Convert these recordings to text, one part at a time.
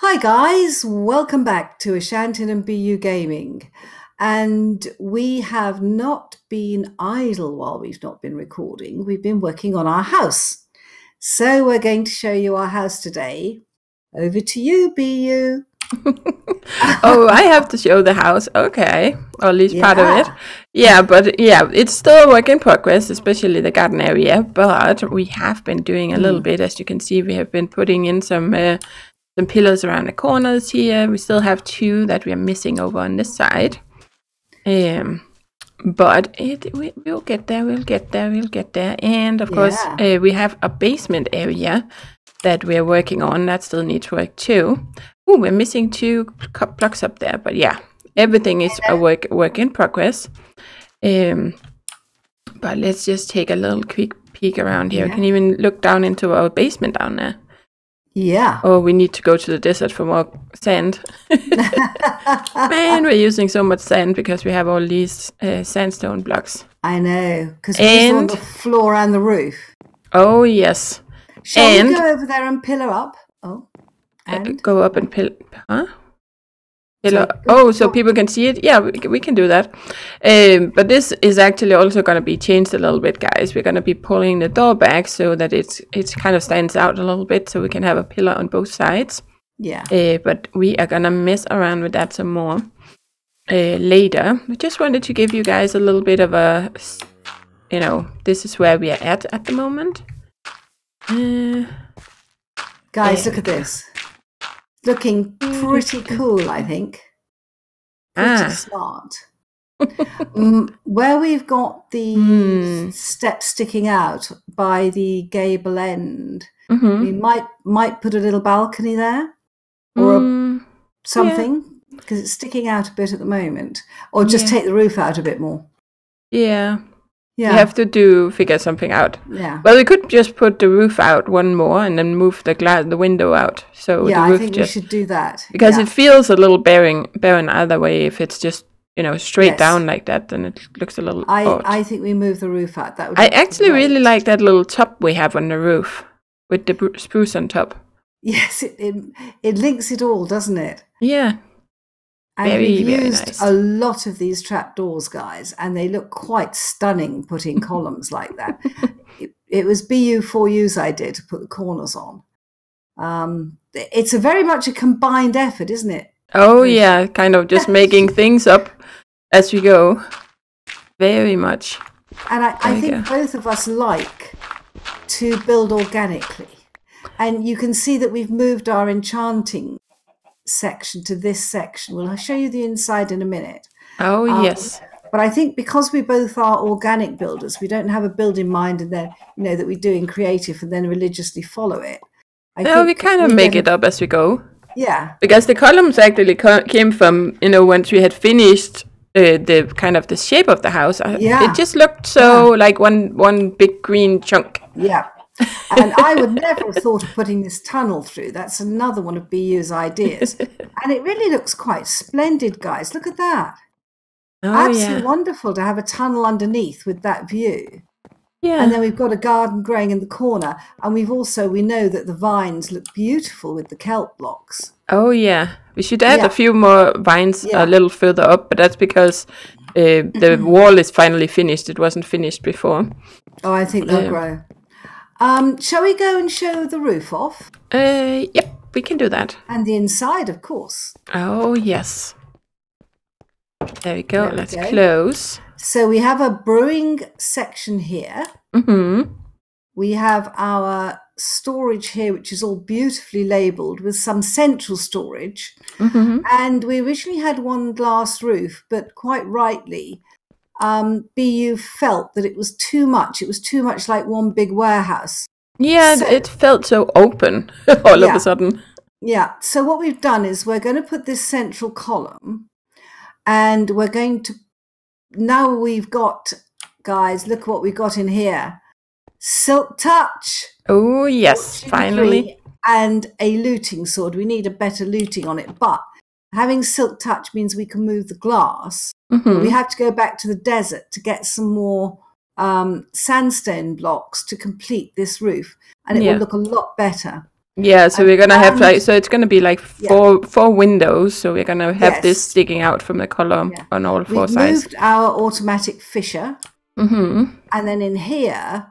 Hi guys, welcome back to Ashantin BU Gaming. And we have not been idle while we've not been recording. We've been working on our house. So we're going to show you our house today. Over to you, BU. Oh, I have to show the house. Okay, or at least part of it. Yeah. But it's still a work in progress, especially the garden area. But we have been doing a little bit. As you can see, we have been putting in some pillars around the corners here. We still have two that we are missing over on this side. But we'll get there. We'll get there. And of course, we have a basement area that we're working on. That still needs work too. Oh, we're missing two blocks up there, but yeah, everything is a work in progress. But let's just take a little quick peek around here. We can even look down into our basement down there. Yeah. Oh, we need to go to the desert for more sand. Man, we're using so much sand because we have all these sandstone blocks. I know, because we're on the floor and the roof. Oh, yes. Shall we go over there and pillar up? Oh. And? Go up and pillar, huh? So people can see it? Yeah, we can do that. But this is actually also going to be changed a little bit, guys. We're going to be pulling the door back so that it's kind of stands out a little bit so we can have a pillar on both sides. Yeah. But we are going to mess around with that some more later. I just wanted to give you guys a little bit of a, this is where we are at the moment. Guys, look at this. Looking pretty cool, I think. Pretty smart. Where we've got the steps sticking out by the gable end, we might put a little balcony there or something because it's sticking out a bit at the moment. Or just take the roof out a bit more. Yeah. You have to figure something out. Yeah. Well, we could just put the roof out one more and then move the window out. So the roof I think we should do that. Because it feels a little barren either way. If it's just straight down like that, then it looks a little odd. I think we move the roof out. That would. I actually really like that little top we have on the roof with the spruce on top. Yes, it links it all, doesn't it? Yeah. And we've used a lot of these trapdoors, guys, and they look quite stunning putting columns like that. It was BU4U's idea to put the corners on. It's very much a combined effort, isn't it? Oh, yeah, kind of just making things up as we go. Very much. And I think both of us like to build organically. And you can see that we've moved our enchanting section to this section. Well, I'll show you the inside in a minute. Oh, yes. But I think because we both are organic builders, we don't have a build in mind and then, that we do in creative and then religiously follow it. We kind of make it up as we go. Yeah. Because the columns actually came from, once we had finished the kind of the shape of the house. It just looked so like one big green chunk. Yeah. And I would never have thought of putting this tunnel through. That's another one of BU's ideas. And it really looks quite splendid, guys. Look at that. Absolutely wonderful to have a tunnel underneath with that view. Yeah. And then we've got a garden growing in the corner. And we know that the vines look beautiful with the kelp blocks. Oh, yeah. We should add a few more vines a little further up. But that's because the wall is finally finished. It wasn't finished before. Oh, I think they'll grow. Shall we go and show the roof off? Yep, we can do that. And the inside, of course. Oh, yes. There we go. Let's close. So we have a brewing section here. We have our storage here, which is all beautifully labelled with some central storage. And we originally had one glass roof, but quite rightly, BU felt that it was too much. It was too much like one big warehouse. Yeah, it felt so open all of a sudden. Yeah, so what we've done is we're going to put this central column and we're going to, now we've got, guys, look what we've got in here. Silk touch. Oh, yes, finally. And a looting sword. We need a better looting on it, but having silk touch means we can move the glass. We have to go back to the desert to get some more sandstone blocks to complete this roof, and it will look a lot better. Yeah, so we're gonna have like, so it's gonna be like four windows. So we're gonna have this sticking out from the column on all four sides. We've moved our automatic fisher, and then in here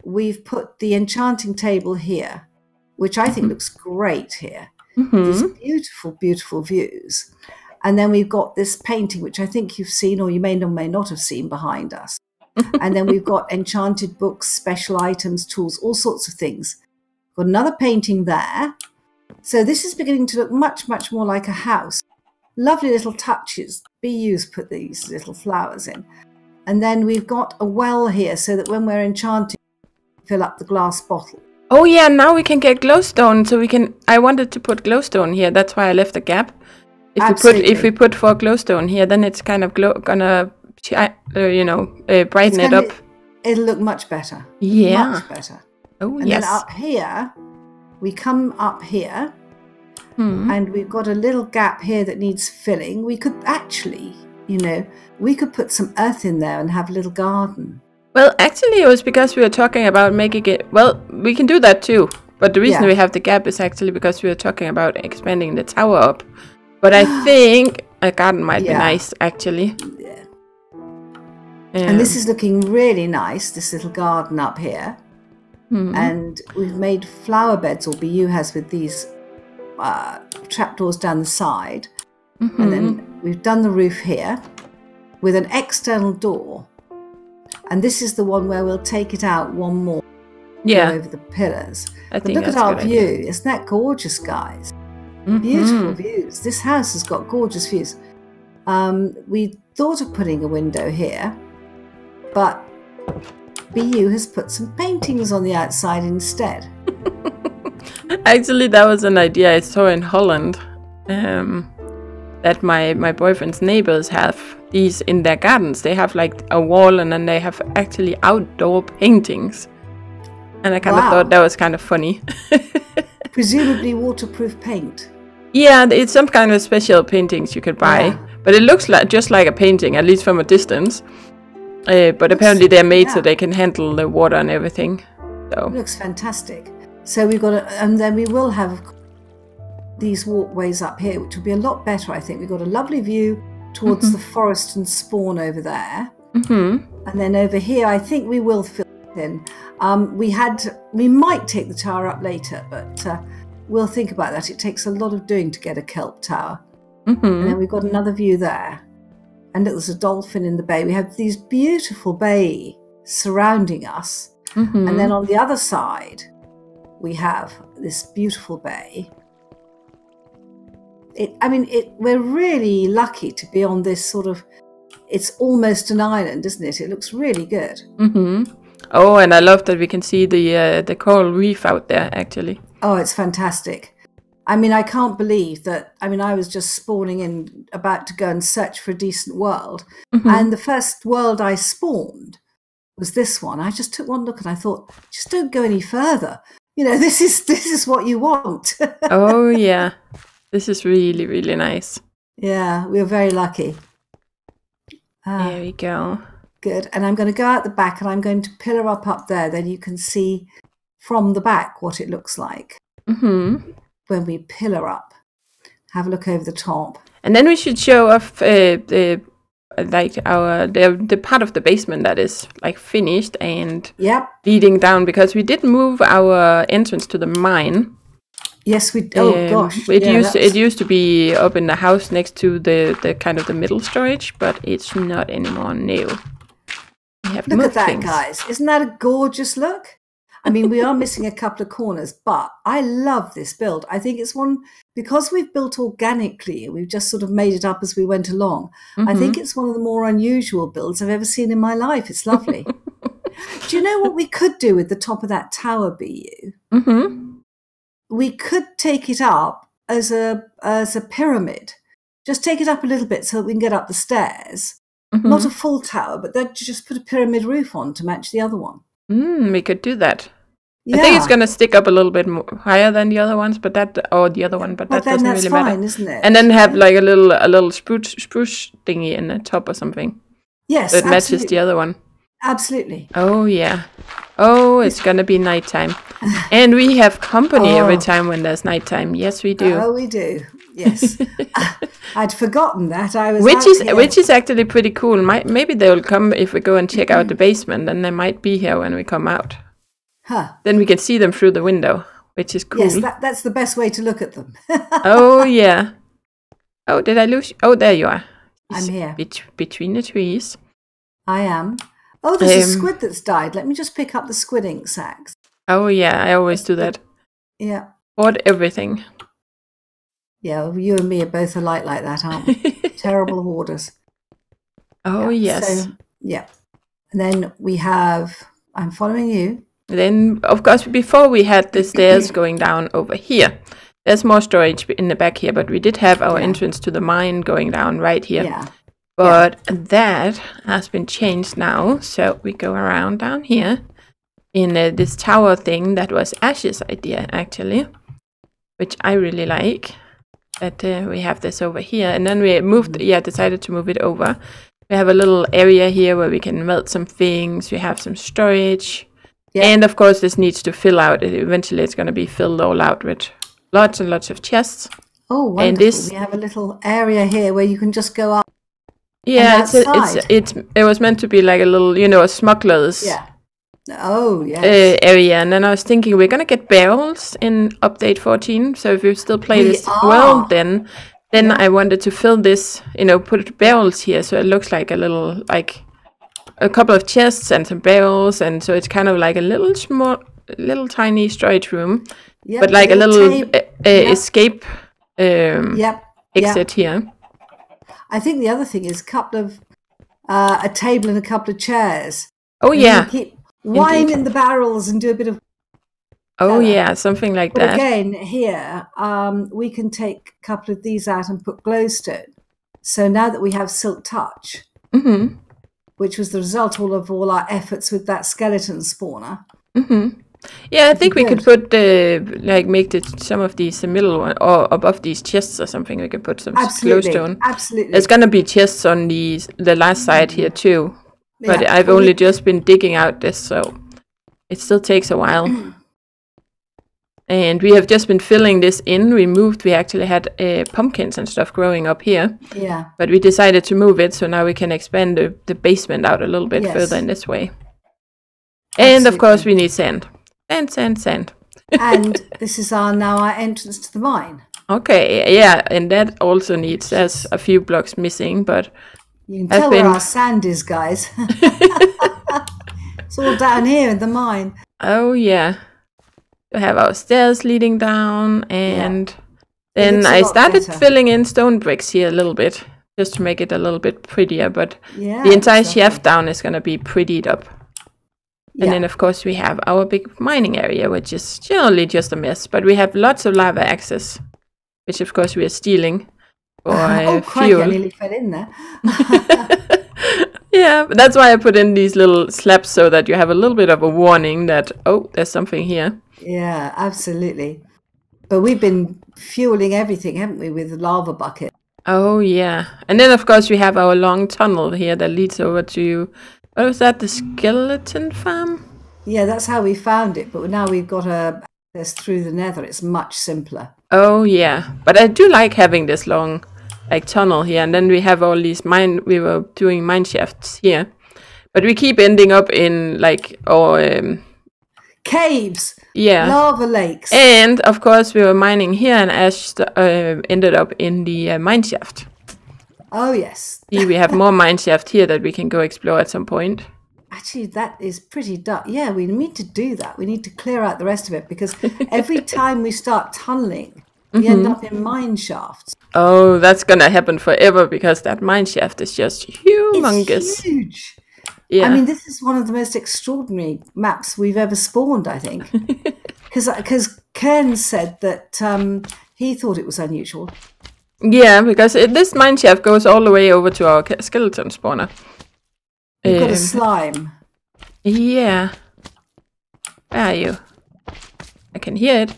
we've put the enchanting table here, which I think looks great here. These beautiful, beautiful views. And then we've got this painting, which I think you've seen, or you may or may not have seen behind us. And then we've got enchanted books, special items, tools, all sorts of things. Got another painting there. So this is beginning to look much, much more like a house. Lovely little touches. BU's put these little flowers in. And then we've got a well here so that when we're enchanting, we fill up the glass bottle. Oh yeah, now we can get glowstone. So we can, I wanted to put glowstone here. That's why I left the gap. If we put 4 glowstone here, then it's kind of gonna brighten it up. It'll look much better. Yeah, much better. Oh, and then up here, we come up here, and we've got a little gap here that needs filling. We could actually, we could put some earth in there and have a little garden. Well, actually, it was because we were talking about making it. Well, we can do that too. But the reason we have the gap is actually because we were talking about expanding the tower up. But I think a garden might be nice, actually. Yeah. And this is looking really nice, this little garden up here. And we've made flower beds, or BU has, with these trapdoors down the side. And then we've done the roof here with an external door. And this is the one where we'll take it out one more over the pillars. But look at our view. Isn't that gorgeous, guys? Beautiful views. This house has got gorgeous views. We thought of putting a window here, but BU has put some paintings on the outside instead. Actually, that was an idea I saw in Holland, that my boyfriend's neighbors have these in their gardens. They have like a wall, and then they have actually outdoor paintings. And I kind of thought that was kind of funny. Presumably waterproof paint. Yeah, it's some kind of special paintings you could buy. But it looks like just like a painting, at least from a distance. But apparently they're made so they can handle the water and everything. So it looks fantastic. So we've got and then we will have these walkways up here, which will be a lot better, I think. We've got a lovely view towards the forest and spawn over there. And then over here, I think we will fill it in. We might take the tower up later, but we'll think about that. It takes a lot of doing to get a kelp tower. And then we've got another view there. And look, there's a dolphin in the bay. We have these beautiful bay surrounding us. And then on the other side, we have this beautiful bay. We're really lucky to be on this sort of, it's almost an island, isn't it? It looks really good. Oh, and I love that we can see the coral reef out there, actually. Oh, it's fantastic. I can't believe that. I was just spawning in, about to go and search for a decent world. And the first world I spawned was this one. I just took one look and I thought, just don't go any further. This is what you want. Oh, yeah. This is really, really nice. Yeah, we were very lucky. There we go. Good. And I'm going to go out the back and I'm going to pillar up there. Then you can see from the back what it looks like. When we pillar up. Have a look over the top. And then we should show off the part of the basement that is like finished and leading down, because we did move our entrance to the mine. Yes, we. Oh gosh! It used to be up in the house next to the kind of the middle storage, but it's not anymore. No. Look at that, guys! Isn't that a gorgeous look? We are missing a couple of corners, but I love this build. I think it's one, because we've built organically, we've just sort of made it up as we went along. I think it's one of the more unusual builds I've ever seen in my life. It's lovely. Do you know what we could do with the top of that tower, BU? We could take it up as a pyramid. Just take it up a little bit so that we can get up the stairs. Not a full tower, but then just put a pyramid roof on to match the other one. We could do that. Yeah. I think it's going to stick up a little bit more higher than the other ones, but that doesn't really matter, isn't it? And then have like a little spruce thingy in the top or something. Yes, that matches the other one. Absolutely. Oh, yeah. Oh, it's gonna be nighttime. And we have company every time when there's nighttime. Yes, we do. Oh, we do. Yes. I'd forgotten that. I was Which is actually pretty cool. Maybe they'll come if we go and check out the basement, and they might be here when we come out. Huh. Then we can see them through the window, which is cool. Yes, that's the best way to look at them. Oh, yeah. Oh, did I lose you? Oh, there you are. I'm here. Between the trees. I am. Oh, there's a squid that's died. Let me just pick up the squid ink sacks. Oh, yeah, I always do that. Yeah. Hoard everything. Yeah, well, you and me are both alike like that, aren't we? Terrible hoarders. Oh, yeah. yes. So, yeah. And then we have, I'm following you. Then, of course, before we had the stairs going down over here. There's more storage in the back here, but we did have our entrance to the mine going down right here. Yeah. But that has been changed now, so we go around down here in this tower thing that was Ash's idea, actually, which I really like. That we have this over here, and then we decided to move it over. We have a little area here where we can melt some things. We have some storage, and of course, this needs to fill out. Eventually, it's going to be filled all out with lots and lots of chests. Oh, wonderful! And we have a little area here where you can just go up. Yeah, it was meant to be like a little, a smuggler's area. And then I was thinking we're gonna get barrels in update 14. So if you still play this well, then I wanted to fill this, put barrels here, so it looks like a little, like a couple of chests and some barrels, and so it's kind of like a little tiny storage room, but like a little escape exit here. I think the other thing is a table and a couple of chairs. Oh, yeah. Keep wine in the barrels and do a bit of... Oh, yeah, something like that. Again, here, we can take a couple of these out and put glowstone. So now that we have Silk Touch, which was the result of all our efforts with that skeleton spawner. Yeah, I think we could put make some of these middle one or above these chests or something. We could put some glowstone. Absolutely. There's gonna be chests on the last side here too, but I've only just been digging out this, so it still takes a while. And we have just been filling this in. We actually had pumpkins and stuff growing up here. Yeah. But we decided to move it, so now we can expand the basement out a little bit further in this way. And of course, we need sand. Sand. And this is now our entrance to the mine. Okay, yeah, and that also needs, there's a few blocks missing, but... You can tell where our sand is, guys. It's all down here in the mine. Oh, yeah. We have our stairs leading down, and then I started filling in stone bricks here a little bit, just to make it a little bit prettier, but the entire shaft down is going to be prettied up. And then, of course, we have our big mining area, which is generally just a mess. But we have lots of lava access, which, of course, we are stealing for fuel. I nearly fell in there. Yeah, but that's why I put in these little slabs so that you have a little bit of a warning that, there's something here. Yeah, absolutely. But we've been fueling everything, haven't we, with the lava bucket? Oh, yeah. And then, of course, we have our long tunnel here that leads over to... What was that, the skeleton farm? Yeah, that's how we found it, but now we've got access through the nether. It's much simpler. Oh, yeah. But I do like having this long, tunnel here, and then we have all these we were doing mine shafts here. But we keep ending up in, caves! Yeah. Lava lakes. And, of course, we were mining here, and Ash ended up in the mine shaft. Oh, yes. We have more mine shaft here that we can go explore at some point. Actually, that is pretty dark. Yeah, we need to do that. We need to clear out the rest of it, because every time we start tunneling, we end up in mine shafts. Oh, that's going to happen forever, because that mine shaft is just humongous. It's huge. Yeah. I mean, this is one of the most extraordinary maps we've ever spawned, I think. Because Ken said that he thought it was unusual. Yeah, because this mine shaft goes all the way over to our skeleton spawner. We've got a slime. Yeah. Where are you? I can hear it.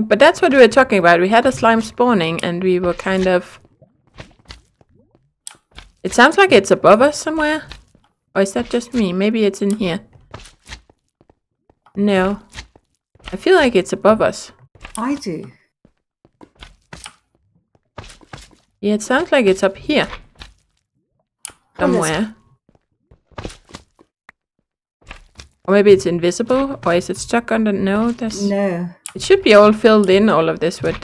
But that's what we were talking about. We had a slime spawning, and we were kind of It sounds like it's above us somewhere. Or is that just me? Maybe it's in here. No. I feel like it's above us. I do. Yeah, it sounds like it's up here. Somewhere. Or maybe it's invisible, or is it stuck under? No, no. It should be all filled in, all of this with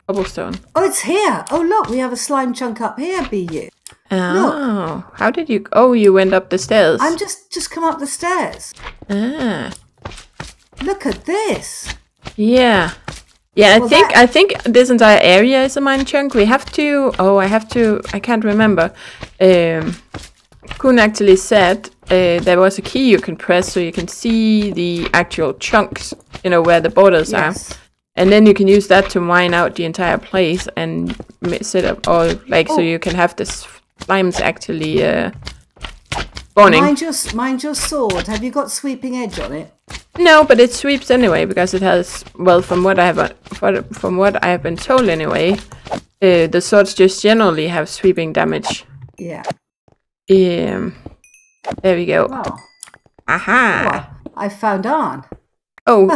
cobblestone. Oh, it's here. Oh, look, we have a slime chunk up here, BU. Oh, look. How did you? Oh, you went up the stairs. I'm just come up the stairs. Ah, look at this. Yeah, well, I think this entire area is a mine chunk. We have to. Oh, I can't remember. Kun actually said there was a key you can press so you can see the actual chunks, you know, where the borders are. And then you can use that to mine out the entire place and set up all, like, so you can have the slimes actually spawning. Mind your sword. Have you got sweeping edge on it? No, but it sweeps anyway because it has, well, from what I have been told anyway, the swords just generally have sweeping damage. Yeah. There we go. Wow. Aha! Oh, I found iron. Oh,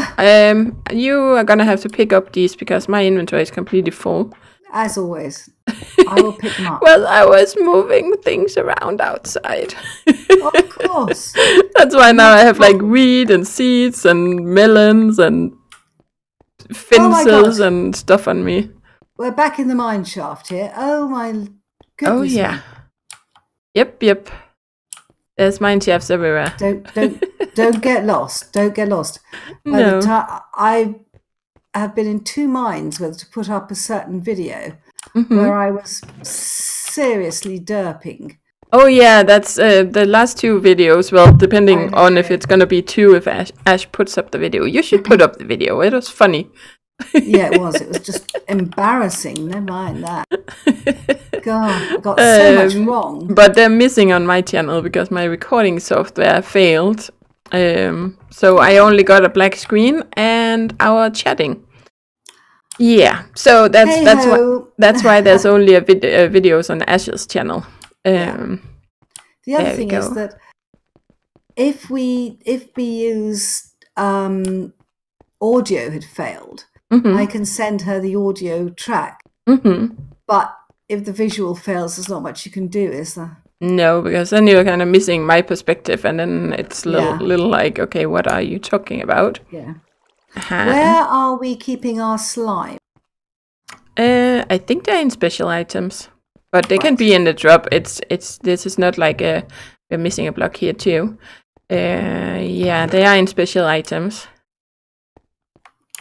you are gonna have to pick up these because my inventory is completely full. As always. I will pick them up. Well, I was moving things around outside. Of course. That's why now I have like wheat and seeds and melons and fences and stuff on me. We're back in the mine shaft here. Oh my goodness. Oh yeah. Yep. There's mine shafts everywhere. Don't get lost. Don't get lost. No. I have been in 2 mines whether to put up a certain video where I was seriously derping. Oh yeah, that's the last 2 videos. Well, depending on if it's gonna be 2, if Ash puts up the video. You should put up the video. It was funny. Yeah, it was. It was just embarrassing. Never mind that. God, I got so much wrong. But they're missing on my channel because my recording software failed. So I only got a black screen and our chatting. Yeah, so that's why there's only a videos on Ash's channel. The other thing is that if BU's audio had failed, I can send her the audio track. But if the visual fails, there's not much you can do, is there? No, because then you're kind of missing my perspective, and then it's little like, okay, what are you talking about? Yeah. Where are we keeping our slime? I think they're in special items, but they can be in the drop. This is not like we're missing a block here too. Yeah, they are in special items.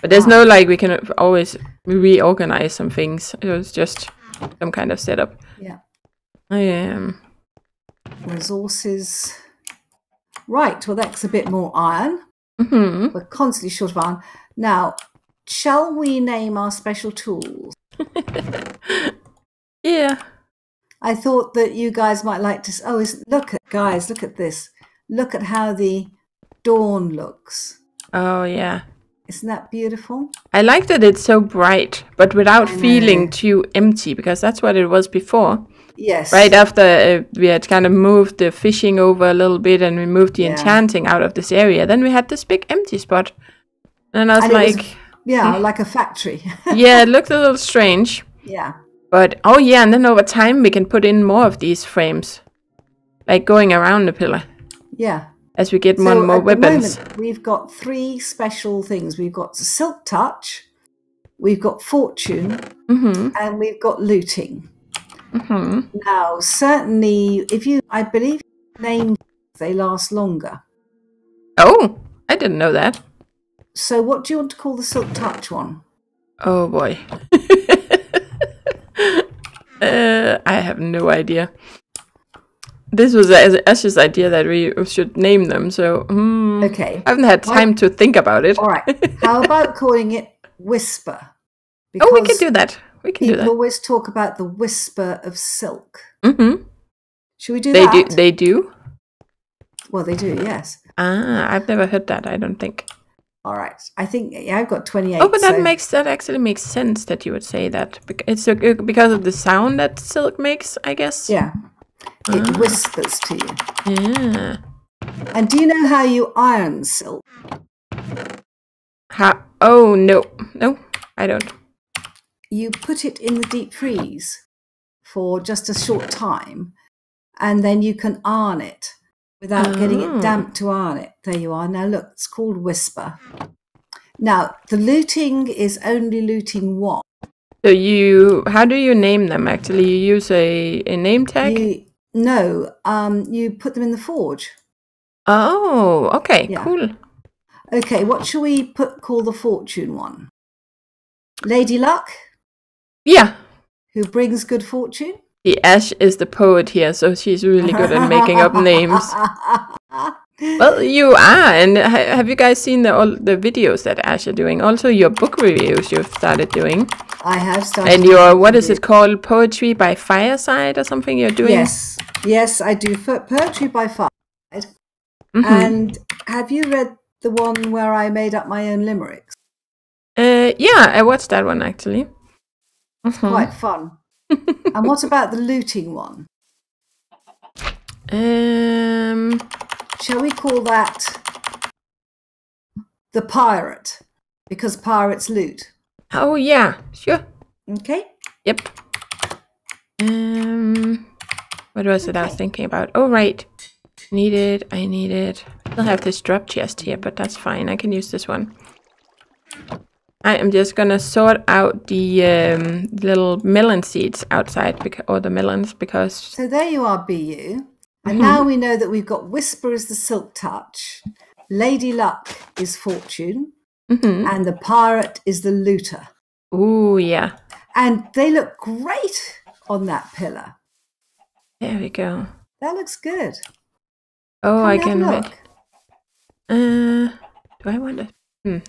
But there's no like we can always reorganize some things. It was just some kind of setup. Yeah. Resources. Right, well that's a bit more iron. We're constantly short of iron. Now, shall we name our special tools? Yeah. I thought that you guys might like to... Oh, look at this. Look at how the dawn looks. Oh, yeah. Isn't that beautiful? I like that it's so bright, but without feeling too empty, because that's what it was before. Yes. Right after we had kind of moved the fishing over a little bit and we moved the enchanting out of this area, then we had this big empty spot. And I was like... like a factory. Yeah, it looked a little strange. Yeah. But, oh yeah, and then over time we can put in more of these frames. Like going around the pillar. Yeah. As we get more and more weapons. The moment, we've got 3 special things. We've got Silk Touch, we've got Fortune, and we've got Looting. Now, certainly, I believe named they last longer. Oh, I didn't know that. So what do you want to call the Silk Touch one? Oh boy. I have no idea. This was Ash's idea that we should name them, so okay. I haven't had time to think about it. All right. How about calling it Whisper? Because we can do that. People always talk about the whisper of silk. Should we do that? They do? Well, they do, yes. I've never heard that, I don't think. All right. I think I've got 28. Oh, but that actually makes sense that you would say that. It's because of the sound that silk makes, I guess. Yeah. It whispers to you. Yeah. And do you know how you iron silk? How? Oh, no. No, I don't. You put it in the deep freeze for just a short time, and then you can iron it without getting it damp to iron it. There you are. Now look, it's called Whisper. Now, the looting is only looting one. So how do you name them actually? You use a name tag? No, you put them in the forge. Oh, okay, Yeah. cool. Okay, what shall we call the fortune one? Lady Luck? Yeah. Who brings good fortune? The Ash is the poet here, so she's really good at making up names. Well, you are, and have you guys seen all the videos that Ash are doing? Also, your book reviews you've started doing. I have started. And your, what is it called? Poetry by Fireside or something you're doing? Yes, I do Poetry by Fireside. And have you read the one where I made up my own limericks? Yeah, I watched that one actually. It's quite fun. And what about the looting one? Shall we call that the pirate? Because pirates loot. Oh yeah, sure. Okay. Yep. What was it I was thinking about? Oh right. I need it. I still have this drop chest here, but that's fine. I can use this one. I am just gonna sort out the little melon seeds outside, or the melons, because... So there you are, BU. And now we know that we've got Whisper as the Silk Touch, Lady Luck is Fortune, and the Pirate is the Looter. Ooh, yeah. And they look great on that pillar. There we go. That looks good. Oh, I can look. Do I want it?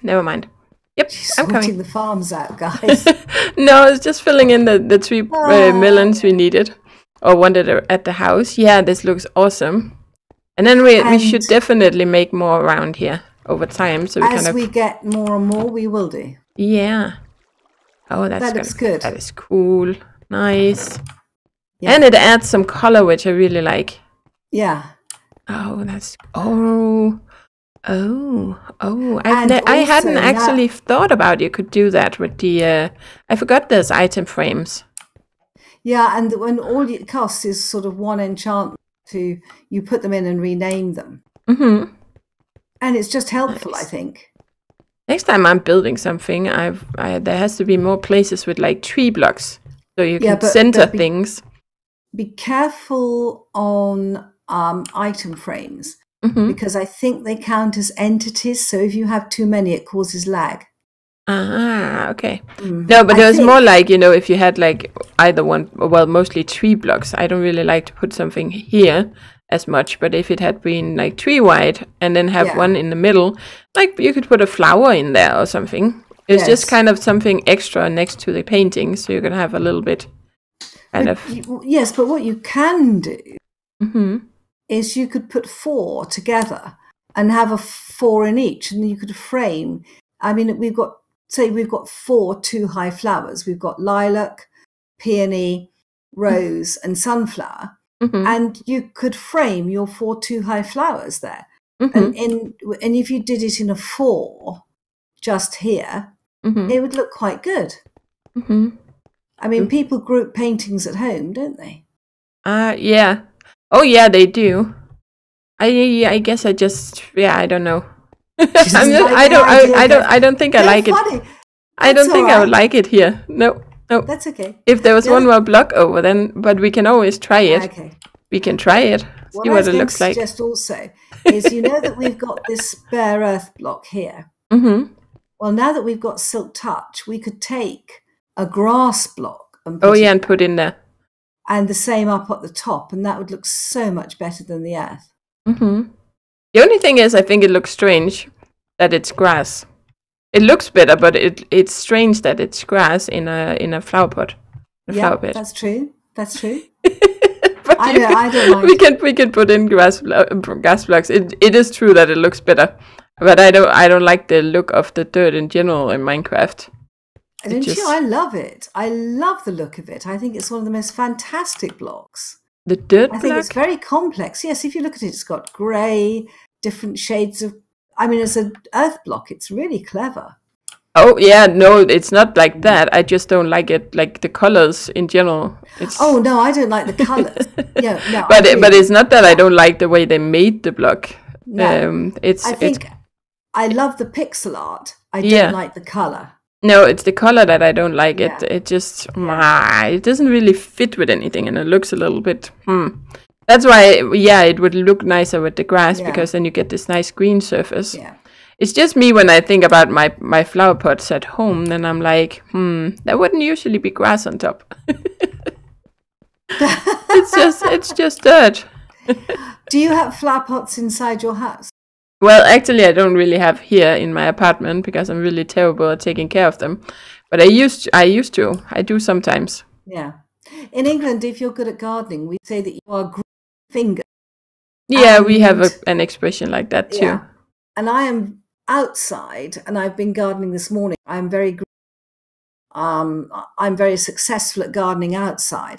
Never mind. Yep, She's I'm coming. sorting the farms out, guys. No, it's just filling in the 3 melons we needed or wanted at the house. Yeah, this looks awesome. And then we should definitely make more around here over time. So as we get more and more, we will do. Yeah. Oh, that looks good. That is cool. Nice. Yeah. And it adds some color, which I really like. Yeah. Oh, that's... Oh, I hadn't actually thought about you could do that with the... I forgot there's item frames. Yeah, and when all it costs is sort of one enchantment to... You put them in and rename them. And it's just helpful, I think. Next time I'm building something, there has to be more places with like tree blocks. So you can center things. Be careful on item frames. Because I think they count as entities, so if you have too many, it causes lag. Ah, okay. No, but it was more like, if you had like either one, well, mostly tree blocks. I don't really like to put something here as much, but if it had been like tree wide and then have one in the middle, like you could put a flower in there or something. It's just kind of something extra next to the painting, so you can have a little bit kind of... Yes, but what you can do... is you could put 4 together and have a 4 in each, and you could frame. I mean, we've got 4 2-high flowers. We've got lilac, peony, rose, and sunflower, and you could frame your 4 2-high flowers there. And if you did it in a 4, just here, it would look quite good. I mean, people group paintings at home, don't they? Yeah. Oh yeah, they do. I guess I just I don't know. I don't think I like it. I don't think I would like it here. No. That's okay. If there was one more block over, then but we can always try it. Okay. We can try it. See what it looks like. What I was going to suggest also is that we've got this bare earth block here. Well, now that we've got Silk Touch, we could take a grass block and and put in there. And the same up at the top, and that would look so much better than the earth. The only thing is, I think it looks strange that it's grass. It looks better, but it's strange that it's grass in a flower pot. Flower bed. That's true. That's true. But I don't mind. We can put in gas blocks. It is true that it looks better, but I don't like the look of the dirt in general in Minecraft. Don't you? I love it. I love the look of it. I think it's one of the most fantastic blocks. The dirt I think block? it's very complex. Yes, if you look at it, it's got grey, different shades of... I mean, as an earth block, it's really clever. Oh, yeah, no, it's not like that. I just don't like it, like the colors in general. Oh, no, I don't like the colours. Yeah, no. But it's not that I don't like the way they made the block. No. I think I love the pixel art. I don't like the colour. No, it's the color that I don't like. Yeah. It just it doesn't really fit with anything, and it looks a little bit. That's why, it would look nicer with the grass because then you get this nice green surface. Yeah. It's just me when I think about my flower pots at home. Then I'm like, there wouldn't usually be grass on top. it's just dirt. Do you have flower pots inside your house? Well, actually, I don't really have here in my apartment because I'm really terrible at taking care of them. But I used to. I do sometimes. Yeah. In England, if you're good at gardening, we say that you are green finger. Yeah, we have an expression like that too. Yeah. And I am outside, and I've been gardening this morning. I'm very successful at gardening outside.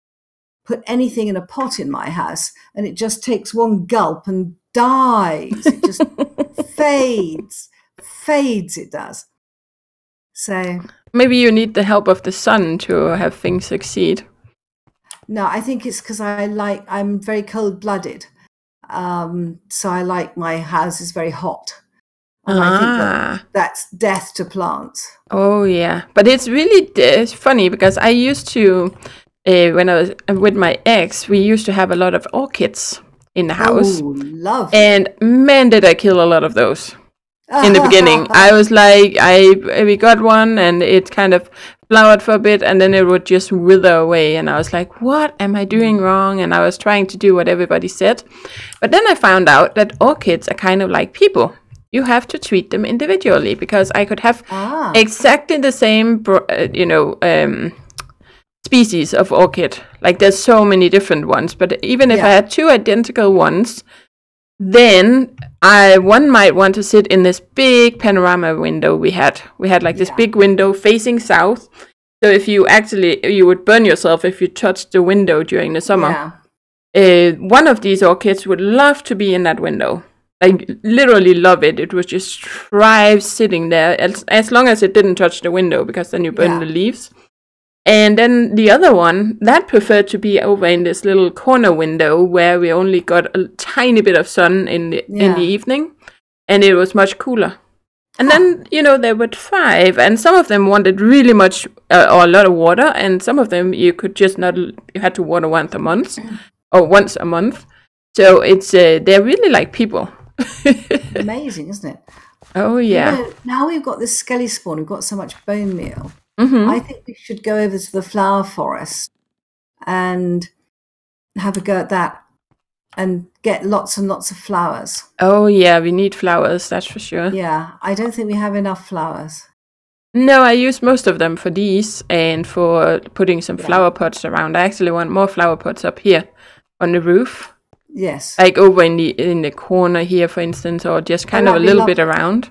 Put anything in a pot in my house, and it just takes one gulp and dies. It just fades, it does. So maybe you need the help of the sun to have things succeed. No, I think it's because I'm very cold-blooded. So I like my house is very hot. And I think that's death to plants. Oh, yeah. But it's really funny because I used to, when I was with my ex, we used to have a lot of orchids in the house. Oh, lovely. And man, did I kill a lot of those in the beginning. I was like, we got one and it kind of flowered for a bit and then it would just wither away. And I was like, what am I doing wrong? And I was trying to do what everybody said. But then I found out that orchids are kind of like people. You have to treat them individually because I could have exactly the same, species of orchid. Like there's so many different ones. But even if I had two identical ones, then one might want to sit in this big panorama window we had. We had like this big window facing south. So if you would burn yourself if you touched the window during the summer. Yeah. One of these orchids would love to be in that window. Like literally love it. It would just thrive sitting there as long as it didn't touch the window because then you burn the leaves. And then the other one, that preferred to be over in this little corner window where we only got a tiny bit of sun in the evening. And it was much cooler. And then, they would thrive. And some of them wanted really much or a lot of water. And some of them you could just not, you had to water once a month. So it's, they're really like people. Amazing, isn't it? Oh, yeah. Now we've got this skelly spawn, we've got so much bone meal. Mm-hmm. I think we should go over to the flower forest and have a go at that and get lots and lots of flowers. Oh, yeah, we need flowers, that's for sure. Yeah, I don't think we have enough flowers. No, I use most of them for these and for putting some flower pots around. I actually want more flower pots up here on the roof. Yes. Like over in the corner here, for instance, or just kind of a little bit around.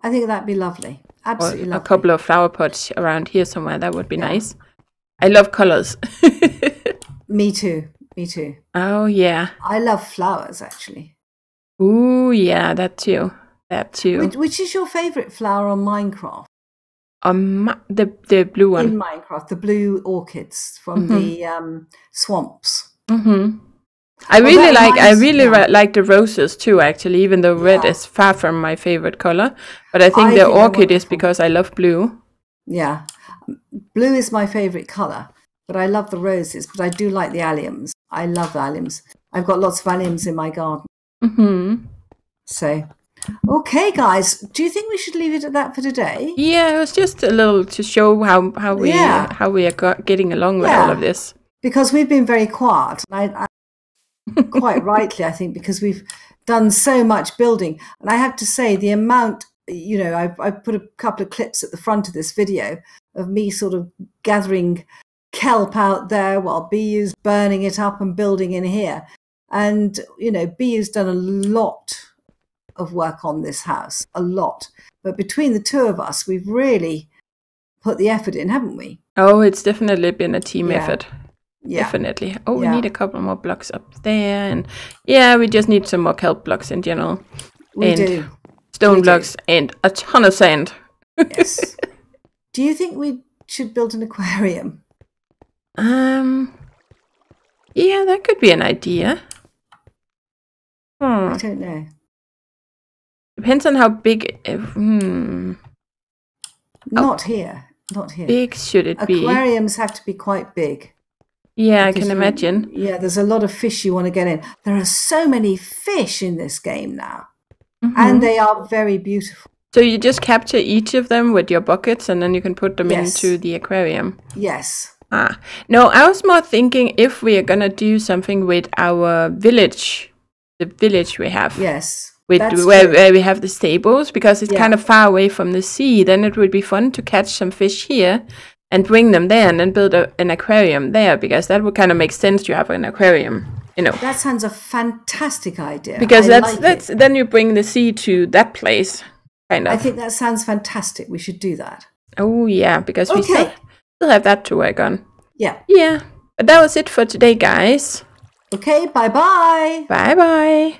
I think that'd be lovely. Absolutely lovely. A couple of flower pots around here somewhere. That would be nice. I love colors. Me too. Oh, yeah. I love flowers, actually. Ooh, yeah, that too. Which is your favourite flower on Minecraft? The blue one. In Minecraft, the blue orchids from the swamps. Mm-hmm. I really like the roses too, actually, even though red is far from my favorite color. But I think the orchid is because I love blue. Yeah. Blue is my favorite color, but I love the roses, but I do like the alliums. I love alliums. I've got lots of alliums in my garden. Mm-hmm. So, okay, guys, do you think we should leave it at that for today? Yeah, it was just a little to show how we are getting along with all of this. Because we've been very quiet. Quite rightly, I think, because we've done so much building. And I have to say the amount, I put a couple of clips at the front of this video of me sort of gathering kelp out there while BU's burning it up and building in here. And, BU's done a lot of work on this house, a lot. But between the two of us, we've really put the effort in, haven't we? Oh, it's definitely been a team effort. Definitely. Oh, we need a couple more blocks up there, and we just need some more kelp blocks in general. We do. Stone blocks and a ton of sand. Yes. Do you think we should build an aquarium? Yeah, that could be an idea. I don't know. Depends on how big. Not here. Not here. Big should it be? Aquariums have to be quite big. Yeah, I can imagine. There's a lot of fish you want to get in. There are so many fish in this game now. And they are very beautiful. So you just capture each of them with your buckets and then you can put them into the aquarium? Yes. No, I was more thinking if we are going to do something with our village, the village we have. Yes. Where we have the stables, because it's kind of far away from the sea, then it would be fun to catch some fish here and bring them there and then build an aquarium there, because that would kind of make sense to have an aquarium, you know. That sounds a fantastic idea. Because that's then you bring the sea to that place, kind of. I think that sounds fantastic. We should do that. Oh, yeah, because we still have that to work on. Yeah. Yeah, but that was it for today, guys. Okay, bye-bye. Bye-bye.